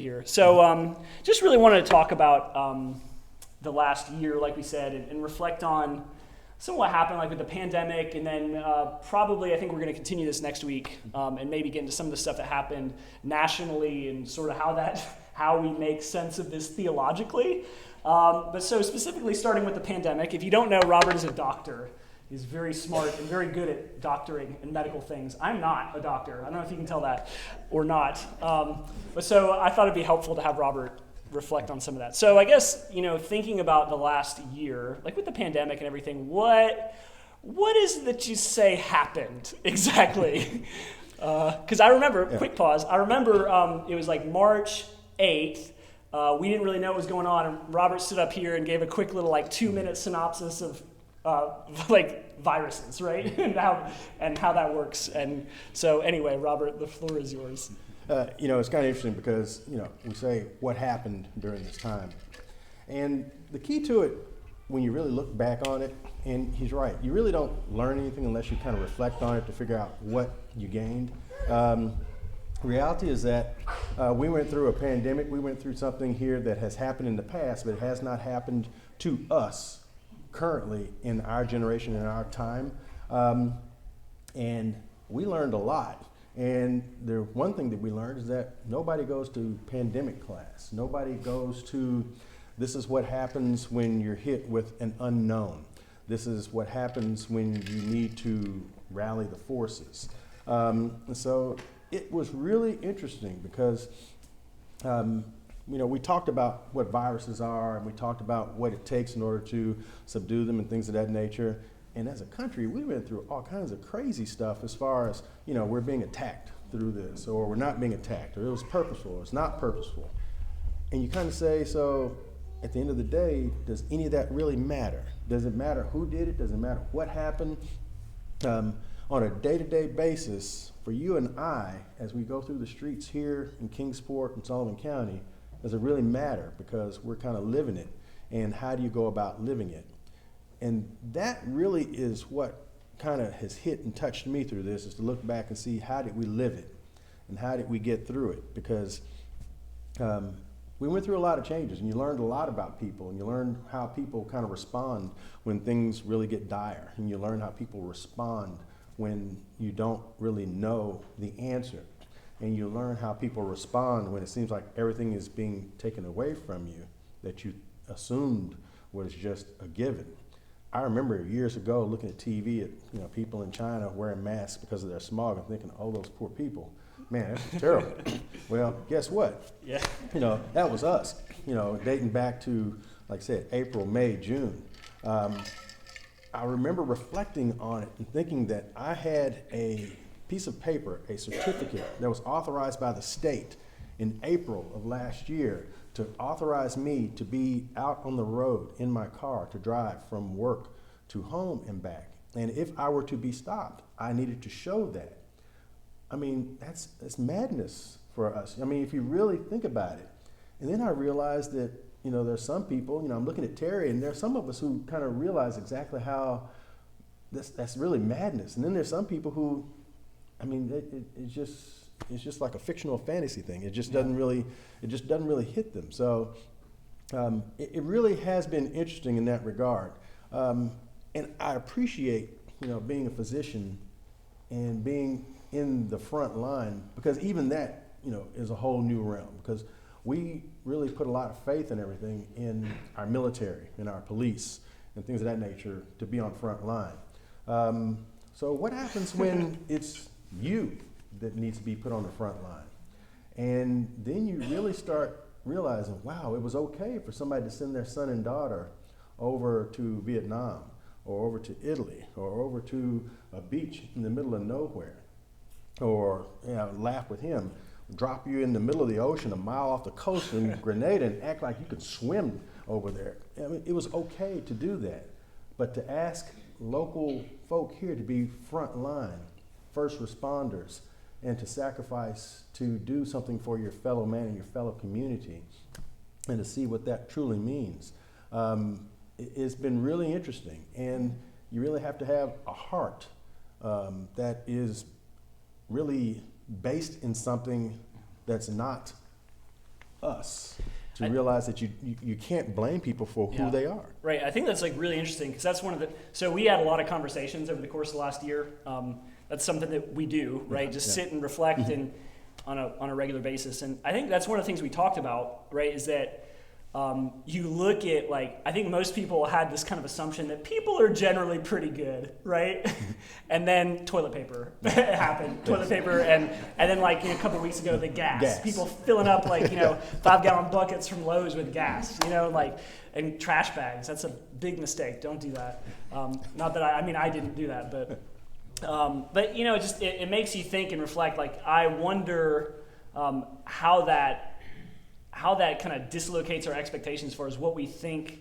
here. So just really wanted to talk about the last year, like we said, and reflect on some of what happened like with the pandemic, and then probably I think we're going to continue this next week and maybe get into some of the stuff that happened nationally and sort of how we make sense of this theologically. But so specifically starting with the pandemic, if you don't know, Robert is a doctor. He's very smart and very good at doctoring and medical things. I'm not a doctor. I don't know if you can tell that or not. But so I thought it'd be helpful to have Robert reflect on some of that. So I guess, thinking about the last year, like with the pandemic and everything, what is it that you say happened exactly? Because I remember, quick pause, I remember it was like March 8th. We didn't really know what was going on, and Robert stood up here and gave a quick little 2-minute synopsis of viruses, right? and how that works. And so anyway, Robert, the floor is yours. It's kind of interesting because, we say what happened during this time. And the key to it, when you really look back on it, and he's right, you really don't learn anything unless you kind of reflect on it to figure out what you gained. Reality is that we went through a pandemic. We went through something here that has happened in the past, but it has not happened to us currently in our generation, in our time. And we learned a lot. And the one thing that we learned is that nobody goes to pandemic class. Nobody goes to, this is what happens when you're hit with an unknown. This is what happens when you need to rally the forces. So it was really interesting because, we talked about what viruses are, and we talked about what it takes in order to subdue them and things of that nature. And as a country, we went through all kinds of crazy stuff as far as, we're being attacked through this, or we're not being attacked, or it was purposeful, or it's not purposeful. And you kind of say, so at the end of the day, does any of that really matter? Does it matter who did it? Does it matter what happened? On a day-to-day basis, for you and I, as we go through the streets here in Kingsport and Sullivan County, does it really matter? Because we're kind of living it. And how do you go about living it? And that really is what kind of has hit and touched me through this, is to look back and see how did we live it and how did we get through it? Because we went through a lot of changes, and you learned a lot about people, and you learned how people kind of respond when things really get dire, and you learn how people respond when you don't really know the answer, and you learn how people respond when it seems like everything is being taken away from you that you assumed was just a given. I remember years ago looking at TV at people in China wearing masks because of their smog and thinking, oh, those poor people. Man, that's terrible. Well, guess what? Yeah. That was us, dating back to, like I said, April, May, June. I remember reflecting on it and thinking that I had a piece of paper, a certificate that was authorized by the state in April of last year to authorize me to be out on the road in my car to drive from work to home and back. And if I were to be stopped, I needed to show that. I mean, that's madness for us. I mean, if you really think about it. And then I realized that, there's some people, I'm looking at Terry, and there's some of us who kind of realize exactly how that's really madness. And then there's some people who, it's just like a fictional fantasy thing. It just doesn't really hit them. So it really has been interesting in that regard. And I appreciate, being a physician and being in the front line, because even that, is a whole new realm, because we really put a lot of faith and everything in our military, in our police, and things of that nature to be on front line. So what happens when it's you that needs to be put on the front line? And then you really start realizing, wow, it was okay for somebody to send their son and daughter over to Vietnam, or over to Italy, or over to a beach in the middle of nowhere, or laugh with him, drop you in the middle of the ocean a mile off the coast in Grenada and act like you could swim over there. I mean, it was okay to do that. But to ask local folk here to be front line, first responders, and to sacrifice to do something for your fellow man and your fellow community, and to see what that truly means, it's been really interesting. And you really have to have a heart that is really based in something that's not us to realize that you can't blame people for who they are. Right. I think that's like really interesting because that's one of the. So we had a lot of conversations over the course of the last year. That's something that we do, right? Just sit and reflect and on a regular basis. And I think that's one of the things we talked about, right? Is that you look at like, I think most people had this kind of assumption that people are generally pretty good, right? And then toilet paper happened, toilet paper, and then like a couple of weeks ago, the gas. People filling up like 5-gallon buckets from Lowe's with gas, like, and trash bags. That's a big mistake. Don't do that. Not that I didn't do that, but it makes you think and reflect. Like, I wonder how that kind of dislocates our expectations as far as what we think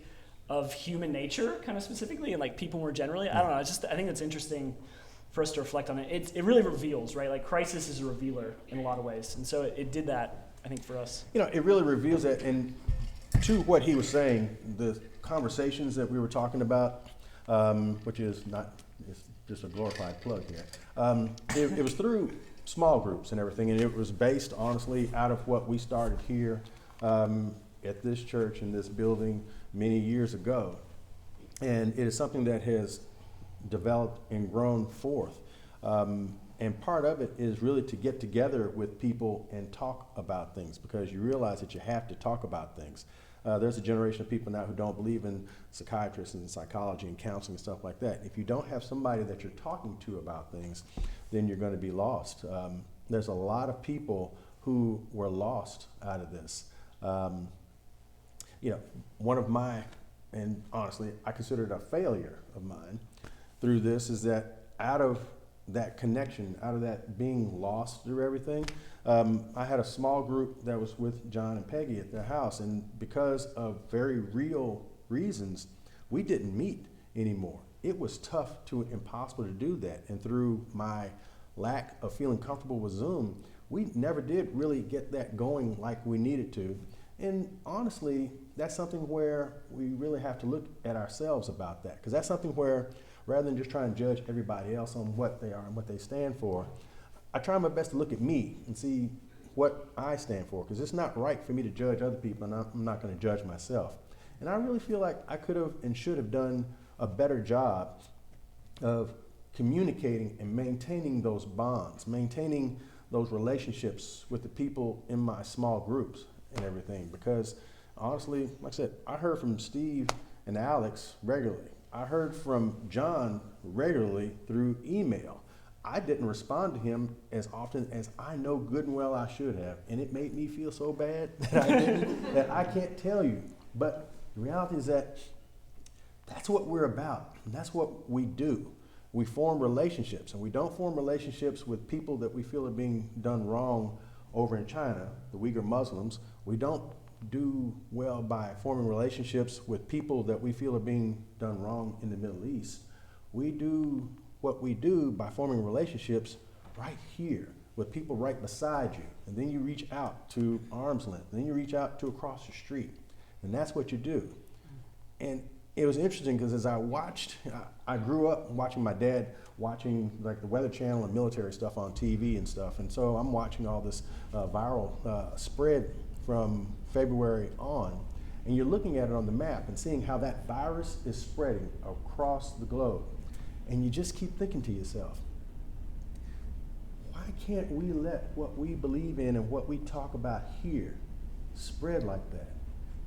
of human nature, kind of specifically, and like people more generally. I don't know. I think it's interesting for us to reflect on it. It really reveals, right? Like crisis is a revealer in a lot of ways, and so it did that, I think, for us. It really reveals that. And to what he was saying, the conversations that we were talking about, which is not, it's just a glorified plug here. It was through small groups and everything, and it was based, honestly, out of what we started here at this church in this building many years ago. And it is something that has developed and grown forth. And part of it is really to get together with people and talk about things, because you realize that you have to talk about things. There's a generation of people now who don't believe in psychiatrists and psychology and counseling and stuff like that. If you don't have somebody that you're talking to about things, then you're going to be lost. There's a lot of people who were lost out of this. One of my, and honestly, I consider it a failure of mine through this, is that out of that connection, out of that being lost through everything, I had a small group that was with John and Peggy at their house, and because of very real reasons, we didn't meet anymore. It was tough to impossible to do that, and through my lack of feeling comfortable with Zoom, we never did really get that going like we needed to. And honestly, that's something where we really have to look at ourselves about that, because that's something where, rather than just trying to judge everybody else on what they are and what they stand for, I try my best to look at me and see what I stand for, because it's not right for me to judge other people, and I'm not going to judge myself. And I really feel like I could have and should have done a better job of communicating and maintaining those bonds, maintaining those relationships with the people in my small groups and everything, because honestly, like I said, I heard from Steve and Alex regularly. I heard from John regularly through email. I didn't respond to him as often as I know good and well I should have, and it made me feel so bad that I didn't, that I can't tell you. But the reality is that that's what we're about, and that's what we do. We form relationships, and we don't form relationships with people that we feel are being done wrong over in China, the Uyghur Muslims. We don't do well by forming relationships with people that we feel are being done wrong in the Middle East. We do what we do by forming relationships right here with people right beside you. And then you reach out to arm's length. Then you reach out to across the street. And that's what you do. And it was interesting because as I grew up watching my dad watching like the Weather Channel and military stuff on TV and stuff. And so I'm watching all this viral spread from February on. And you're looking at it on the map and seeing how that virus is spreading across the globe. And you just keep thinking to yourself, why can't we let what we believe in and what we talk about here spread like that?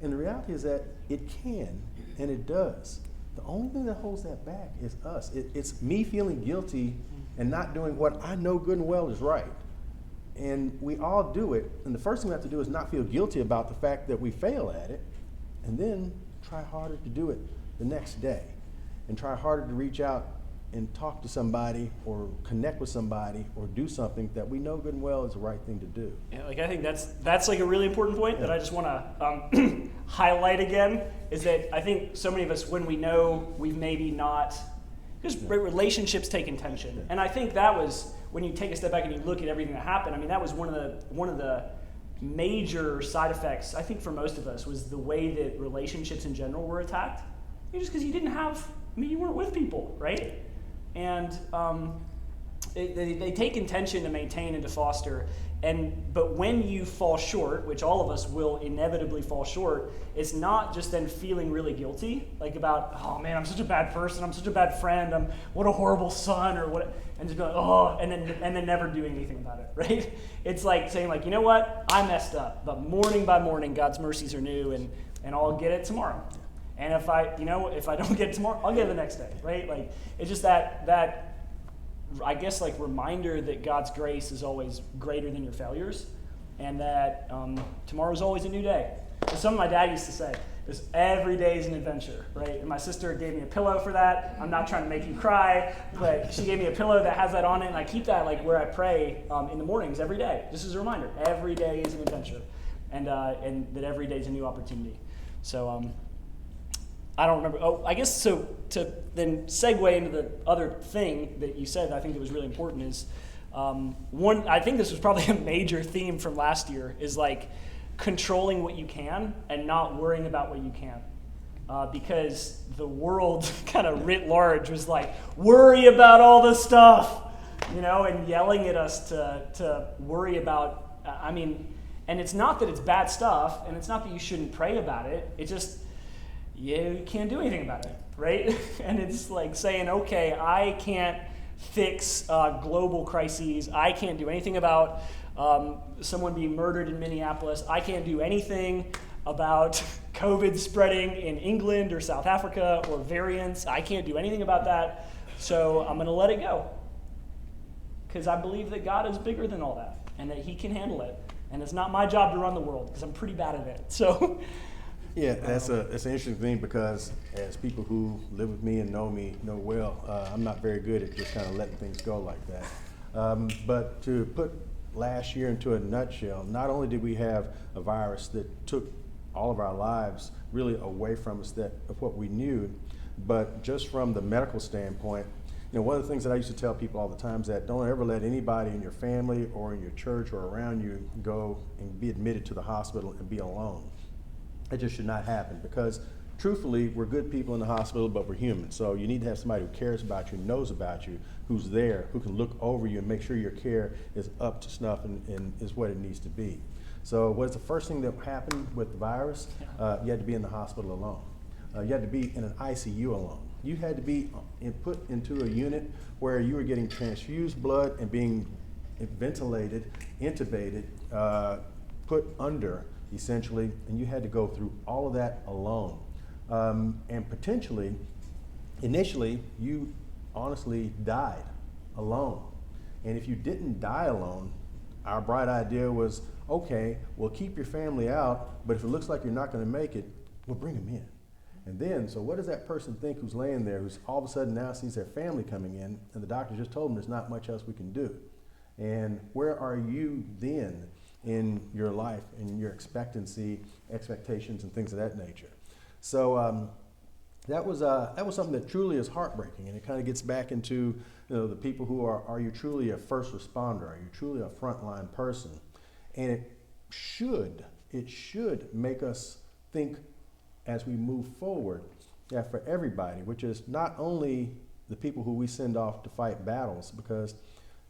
And the reality is that it can, and it does. The only thing that holds that back is us. It's me feeling guilty and not doing what I know good and well is right. And we all do it, and the first thing we have to do is not feel guilty about the fact that we fail at it, and then try harder to do it the next day, and try harder to reach out and talk to somebody or connect with somebody or do something that we know good and well is the right thing to do. Yeah, like I think that's like a really important point that I just want to highlight again, is that I think so many of us, when we know we've maybe not, because relationships take intention, and I think that was, when you take a step back and you look at everything that happened, I mean, that was one of the major side effects, I think, for most of us, was the way that relationships in general were attacked. Just because you didn't have, you weren't with people, right? And they take intention to maintain and to foster, but when you fall short, which all of us will inevitably fall short, it's not just then feeling really guilty, like about, oh man, I'm such a bad person, I'm such a bad friend, what a horrible son, or what, and just be like, oh, and then never doing anything about it, right? It's like saying, like, you know what, I messed up, but morning by morning, God's mercies are new, and I'll get it tomorrow. And if I don't get it tomorrow, I'll get it the next day, right? Like, it's just that I guess, like, reminder that God's grace is always greater than your failures, and that tomorrow's always a new day. And something my dad used to say is, every day is an adventure, right? And my sister gave me a pillow for that. I'm not trying to make you cry, but she gave me a pillow that has that on it, and I keep that, like, where I pray in the mornings every day. Just as a reminder, every day is an adventure, and that every day is a new opportunity. So I don't remember. Oh, I guess so. To then segue into the other thing that you said, I think that was really important is one. I think this was probably a major theme from last year, is like controlling what you can and not worrying about what you can't, because the world kind of writ large was like, worry about all this stuff, and yelling at us to worry about. And it's not that it's bad stuff, and it's not that you shouldn't pray about it. It's just, you can't do anything about it, right? And it's like saying, okay, I can't fix global crises. I can't do anything about someone being murdered in Minneapolis. I can't do anything about COVID spreading in England or South Africa or variants. I can't do anything about that, so I'm going to let it go. Because I believe that God is bigger than all that, and that he can handle it. And it's not my job to run the world, because I'm pretty bad at it. So... Yeah, that's an interesting thing, because as people who live with me and know me know well, I'm not very good at just kind of letting things go like that. But to put last year into a nutshell, not only did we have a virus that took all of our lives really away from us of what we knew, but just from the medical standpoint, one of the things that I used to tell people all the time is that don't ever let anybody in your family or in your church or around you go and be admitted to the hospital and be alone. It just should not happen, because truthfully, we're good people in the hospital, but we're human. So you need to have somebody who cares about you, knows about you, who's there, who can look over you and make sure your care is up to snuff and is what it needs to be. So what's the first thing that happened with the virus? You had to be in the hospital alone. You had to be in an ICU alone. You had to be put into a unit where you were getting transfused blood and being ventilated, intubated, put under, essentially, and you had to go through all of that alone. And potentially, initially, you honestly died alone. And if you didn't die alone, our bright idea was, okay, we'll keep your family out, but if it looks like you're not going to make it, we'll bring them in. And then, so what does that person think who's laying there, who's all of a sudden now sees their family coming in, and the doctor just told them there's not much else we can do? And where are you then in your life and your expectations and things of that nature? So that was something that truly is heartbreaking, and it kind of gets back into the people who are you truly a first responder? Are you truly a frontline person? And it should make us think as we move forward that for everybody, which is not only the people who we send off to fight battles, because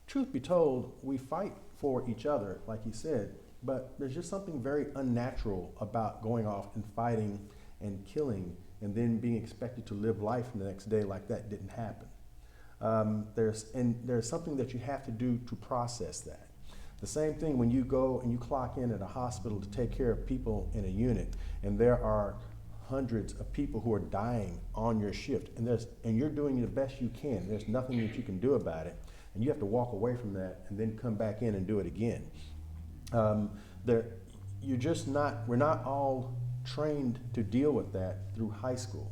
truth be told, we fight for each other, like he said, but there's just something very unnatural about going off and fighting and killing and then being expected to live life the next day like that didn't happen. There's something that you have to do to process that. The same thing when you go and you clock in at a hospital to take care of people in a unit, and there are hundreds of people who are dying on your shift, and you're doing the best you can. There's nothing that you can do about it, and you have to walk away from that and then come back in and do it again. We're not all trained to deal with that through high school.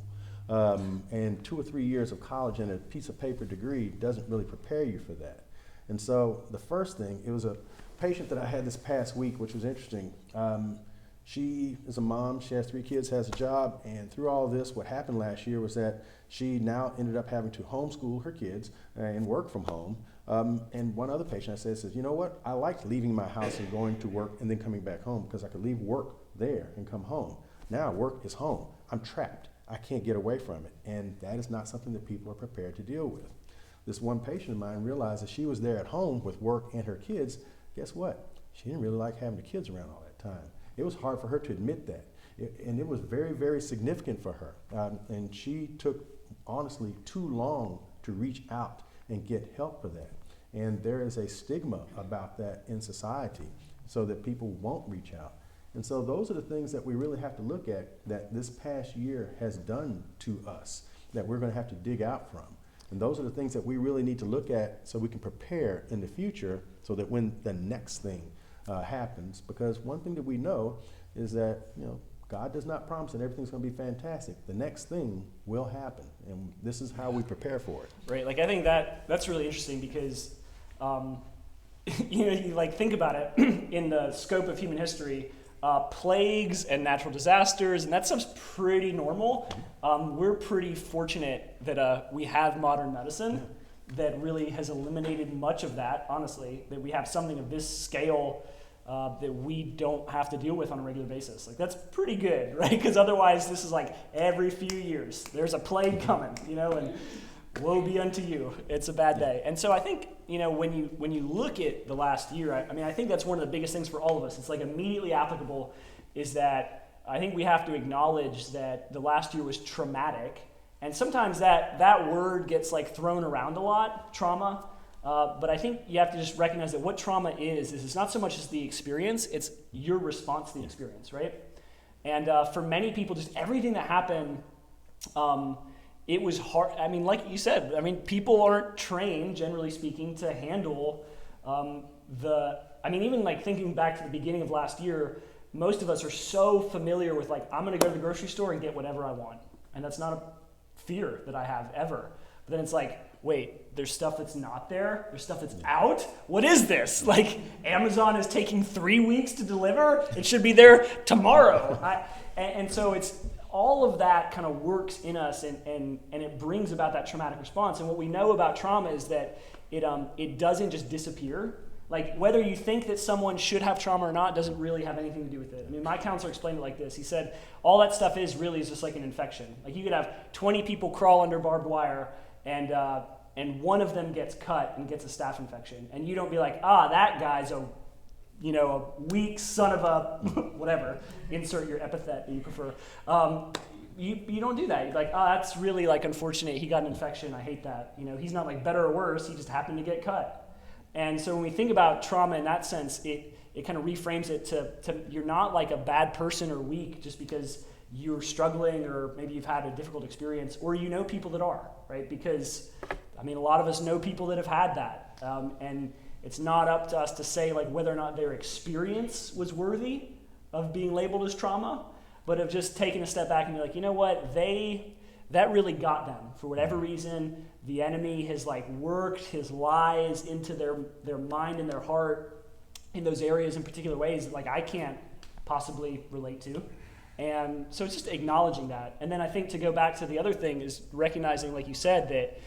And 2 or 3 years of college and a piece of paper degree doesn't really prepare you for that. And so the first thing, it was a patient that I had this past week, which was interesting. She is a mom, she has 3 kids, has a job, and through all of this, what happened last year was that she now ended up having to homeschool her kids and work from home. And one other patient I said, you know what, I liked leaving my house and going to work and then coming back home because I could leave work there and come home. Now work is home. I'm trapped. I can't get away from it. And that is not something that people are prepared to deal with. this one patient of mine realized that she was there at home with work and her kids. Guess what? She didn't really like having the kids around all that time. It was hard for her to admit that. And it was very, very significant for her. And she took, honestly, too long to reach out and get help for that. And there is a stigma about that in society so that people won't reach out. And so those are the things that we really have to look at that this past year has done to us, that we're going to have to dig out from. And those are the things that we really need to look at so we can prepare in the future so that when the next thing happens, because one thing that we know is that, God does not promise that everything's going to be fantastic. The next thing will happen, and this is how we prepare for it. Right. Like, I think that's really interesting because, you like think about it in the scope of human history, plagues and natural disasters, and that stuff's pretty normal. We're pretty fortunate that we have modern medicine that really has eliminated much of that, honestly, that we have something of this scale that we don't have to deal with on a regular basis. Like, that's pretty good, right? Because otherwise this is like every few years there's a plague coming, and woe be unto you. It's a bad day. And so I think, when you look at the last year, I think that's one of the biggest things for all of us. It's like immediately applicable is that I think we have to acknowledge that the last year was traumatic. And sometimes that word gets like thrown around a lot, trauma. But I think you have to just recognize that what trauma is it's not so much as the experience, it's your response to the experience, right? And for many people, just everything that happened, it was hard. Like you said, people aren't trained, generally speaking, to handle even like thinking back to the beginning of last year, most of us are so familiar with like, I'm going to go to the grocery store and get whatever I want. And that's not a fear that I have ever. But then it's like, wait, there's stuff that's not there? There's stuff that's out? What is this? Like, Amazon is taking 3 weeks to deliver? It should be there tomorrow. And so it's all of that kind of works in us and it brings about that traumatic response. And what we know about trauma is that it doesn't just disappear. Like, whether you think that someone should have trauma or not doesn't really have anything to do with it. My counselor explained it like this. He said, all that stuff is just like an infection. Like, you could have 20 people crawl under barbed wire and one of them gets cut and gets a staph infection. And you don't be like, that guy's a weak son of a whatever, insert your epithet that you prefer. You don't do that. You're like, that's really like unfortunate. He got an infection. I hate that. He's not like better or worse. He just happened to get cut. And so when we think about trauma in that sense, it kind of reframes it to you're not like a bad person or weak just because you're struggling or maybe you've had a difficult experience or people that are, right? Because, a lot of us know people that have had that. And it's not up to us to say like whether or not their experience was worthy of being labeled as trauma, but of just taking a step back and be like, you know what, that really got them for whatever reason. The enemy has like worked his lies into their mind and their heart in those areas in particular ways that like I can't possibly relate to. And so it's just acknowledging that. And then I think to go back to the other thing is recognizing, like you said, that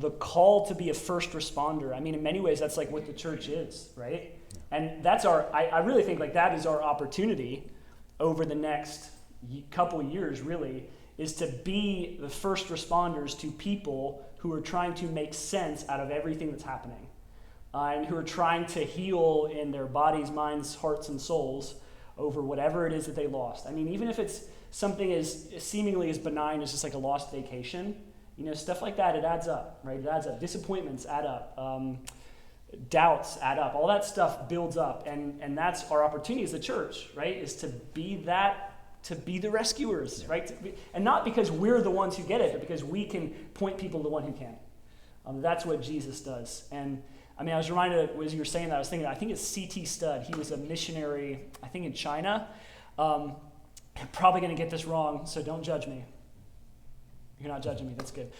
the call to be a first responder, in many ways that's like what the church is, right? And that's I really think like that is our opportunity over the next couple years really, is to be the first responders to people who are trying to make sense out of everything that's happening and who are trying to heal in their bodies, minds, hearts, and souls over whatever it is that they lost. Even if it's something as seemingly as benign as just like a lost vacation, stuff like that, it adds up, right? It adds up. Disappointments add up. Doubts add up. All that stuff builds up. And that's our opportunity as the church, right? Is to be the rescuers, right? And not because we're the ones who get it, but because we can point people to the one who can. That's what Jesus does. And I was reminded as you were saying that, I was thinking, I think it's C.T. Studd. He was a missionary, I think in China. I'm probably going to get this wrong, so don't judge me. You're not judging me, that's good.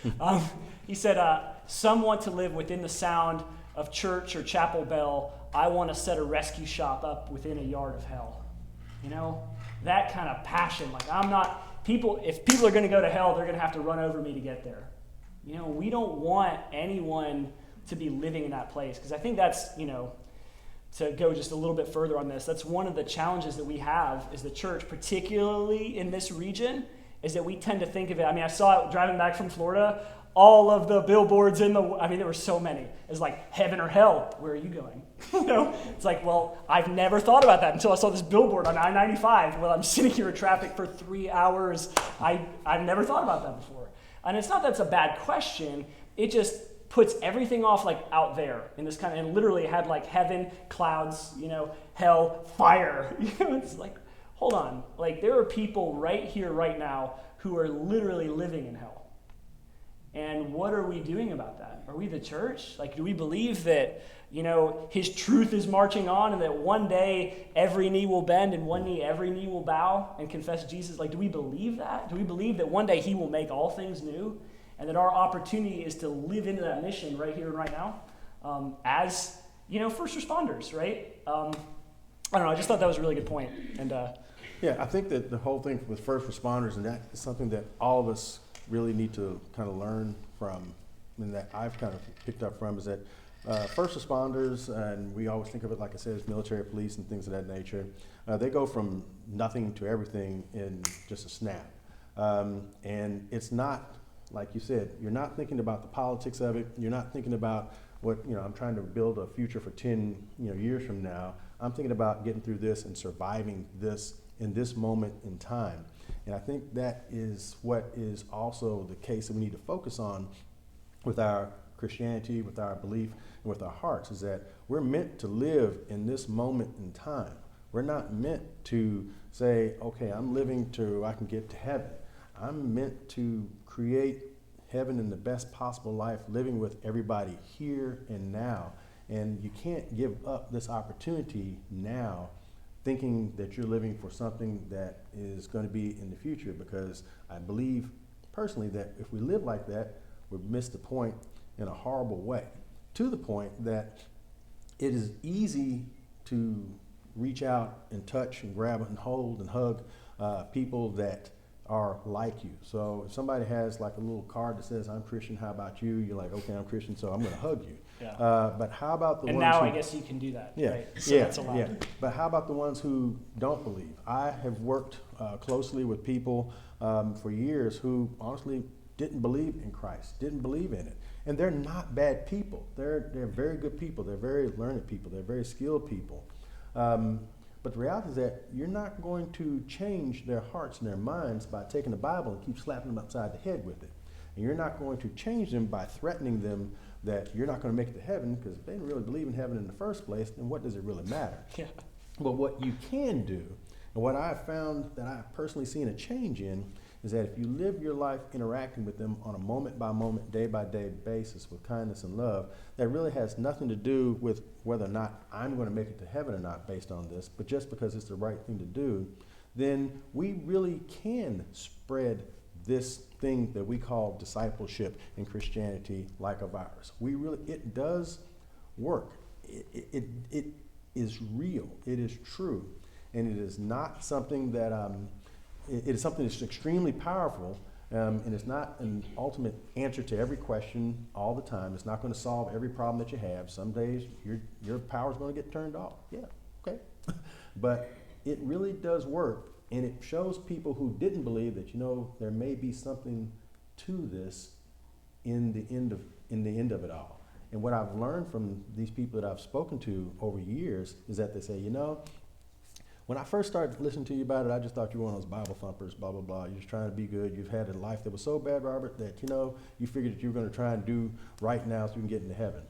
He said, some want to live within the sound of church or chapel bell. I want to set a rescue shop up within a yard of hell. That kind of passion. Like, if people are going to go to hell, they're going to have to run over me to get there. We don't want anyone to be living in that place. Because I think that's, to go just a little bit further on this, that's one of the challenges that we have as the church, particularly in this region, is that we tend to think of it. I mean, I saw it driving back from Florida. All of the billboards there were so many. It's like heaven or hell. Where are you going? It's like, well, I've never thought about that until I saw this billboard on I-95. Well, I'm sitting here in traffic for 3 hours. I've never thought about that before. And it's not that's a bad question. It just puts everything off like out there in this kind of, and literally had like heaven, clouds, hell, fire. It's like, hold on. Like there are people right here, right now, who are literally living in hell. And what are we doing about that? Are we the church? Like, do we believe that, his truth is marching on and that one day every knee will bend and every knee will bow and confess Jesus? Like, do we believe that? Do we believe that one day he will make all things new and that our opportunity is to live into that mission right here and right now as, first responders, right? I don't know. I just thought that was a really good point. And yeah, I think that the whole thing with first responders, and that is something that all of us really need to kind of learn from, and that I've kind of picked up from, is that first responders, and we always think of it, like I said, as military, police, and things of that nature, they go from nothing to everything in just a snap. And it's not, like you said, you're not thinking about the politics of it. You're not thinking about what, I'm trying to build a future for 10 years from now. I'm thinking about getting through this and surviving this in this moment in time. And I think that is what is also the case that we need to focus on with our Christianity, with our belief, and with our hearts, is that we're meant to live in this moment in time. We're not meant to say, okay, I'm living to I can get to heaven. I'm meant to create heaven in the best possible life, living with everybody here and now. And you can't give up this opportunity now thinking that you're living for something that is going to be in the future, because I believe personally that if we live like that, we've missed the point in a horrible way, to the point that it is easy to reach out and touch and grab and hold and hug people that are like you. So if somebody has like a little card that says, I'm Christian, how about you? You're like, okay, I'm Christian, so I'm going to hug you. Yeah. But how about the and ones now who, I guess you can do that, yeah, right? So yeah, that's allowed. yeah. But how about the ones who don't believe? I have worked closely with people for years who honestly didn't believe in Christ, didn't believe in it. And they're not bad people. They're very good people. They're very learned people. They're very skilled people. But the reality is that you're not going to change their hearts and their minds by taking the Bible and keep slapping them upside the head with it. And you're not going to change them by threatening them that you're not going to make it to heaven, because if they didn't really believe in heaven in the first place, then what does it really matter? Yeah. But what you can do, and what I've found that I've personally seen a change in, is that if you live your life interacting with them on a moment-by-moment, day-by-day basis with kindness and love, that really has nothing to do with whether or not I'm going to make it to heaven or not based on this, but just because it's the right thing to do, then we really can spread this thing that we call discipleship in Christianity like a virus. It does work. It is real. It is true. And it is not something that it is something that's extremely powerful, and it's not an ultimate answer to every question all the time. It's not going to solve every problem that you have. Some days your power's going to get turned off. Yeah, okay. But it really does work, and it shows people who didn't believe that, there may be something to this in the end of it all. And what I've learned from these people that I've spoken to over years is that they say, when I first started listening to you about it, I just thought you were one of those Bible thumpers, blah, blah, blah. You're just trying to be good. You've had a life that was so bad, Robert, that, you figured that you were going to try and do right now so you can get into heaven.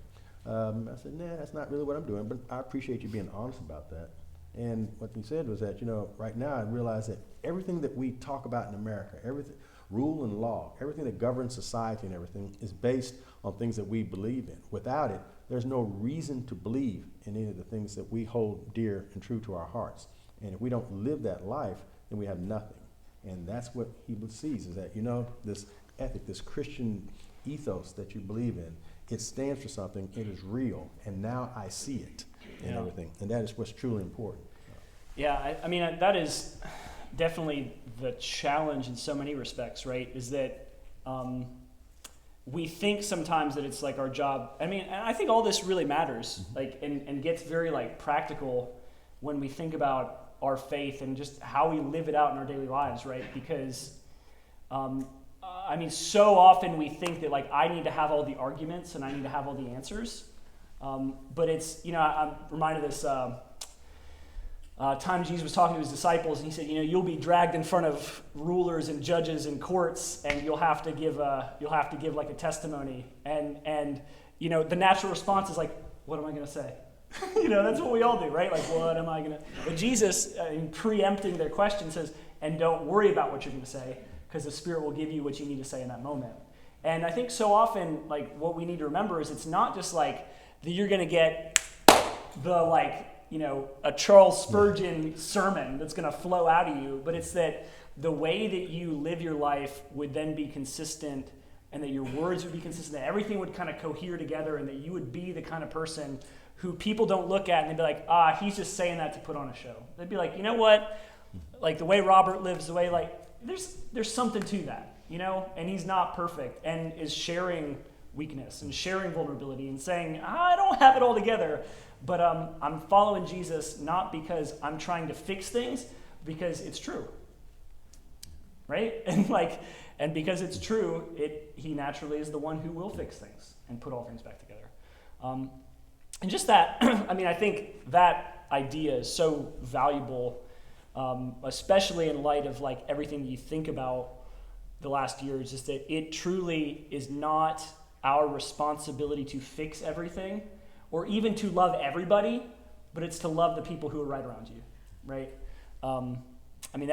I said, nah, that's not really what I'm doing, but I appreciate you being honest about that. And what he said was that, right now I realize that everything that we talk about in America, everything, rule and law, everything that governs society and everything is based on things that we believe in. Without it, there's no reason to believe in any of the things that we hold dear and true to our hearts. And if we don't live that life, then we have nothing. And that's what he sees, is that, this ethic, this Christian ethos that you believe in, it stands for something, it is real, and now I see it and everything. And that is what's truly important. Yeah, I mean, that is definitely the challenge in so many respects, right? Is that we think sometimes that it's like our job. I mean, and I think all this really matters, like, and gets very like practical when we think about our faith and just how we live it out in our daily lives, right? Because I mean, so often we think that like I need to have all the arguments and I need to have all the answers. But it's, I'm reminded of this time Jesus was talking to his disciples, and he said, you'll be dragged in front of rulers and judges and courts, and you'll have to give like a testimony. And the natural response is like, what am I going to say? That's what we all do, right? Like, what am I going to? But Jesus, preempting their question, says, and don't worry about what you're going to say, because the Spirit will give you what you need to say in that moment. And I think so often, like, what we need to remember is it's not just like that you're going to get a Charles Spurgeon sermon that's going to flow out of you, but it's that the way that you live your life would then be consistent, and that your words would be consistent, that everything would kind of cohere together, and that you would be the kind of person who people don't look at and they'd be like, he's just saying that to put on a show. They'd be like, you know what? Like the way Robert lives, the way there's something to that, and he's not perfect, and is sharing weakness and sharing vulnerability and saying, I don't have it all together, but I'm following Jesus not because I'm trying to fix things, because it's true, right? And because it's true, he naturally is the one who will fix things and put all things back together. And just that, I think that idea is so valuable, especially in light of like everything you think about the last year, is just that it truly is not our responsibility to fix everything or even to love everybody, but it's to love the people who are right around you, right? I think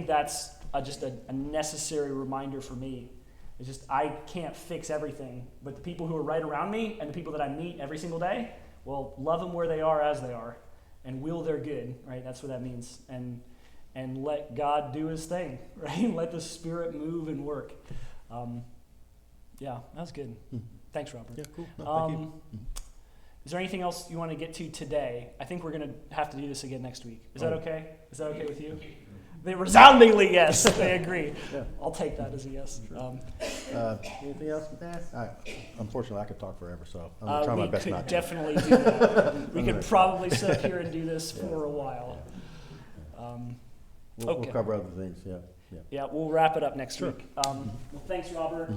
that's just a necessary reminder for me. It's just I can't fix everything, but the people who are right around me and the people that I meet every single day, well, love them where they are as they are, and will their good, right? That's what that means. And let God do his thing, right? Let the Spirit move and work. That's good. Thanks, Robert. Yeah, cool. No, thank you. Is there anything else you want to get to today? I think we're going to have to do this again next week. Is that okay? Is that okay with you? They resoundingly yes. They agree. Yeah. I'll take that as a yes. Anything else? Unfortunately, I could talk forever, so I'm trying my best not to. We could definitely do that. We could probably sit here and do this for a while. We'll cover other things. Yeah. Yeah, we'll wrap it up next Sure. week. Well, thanks, Robert.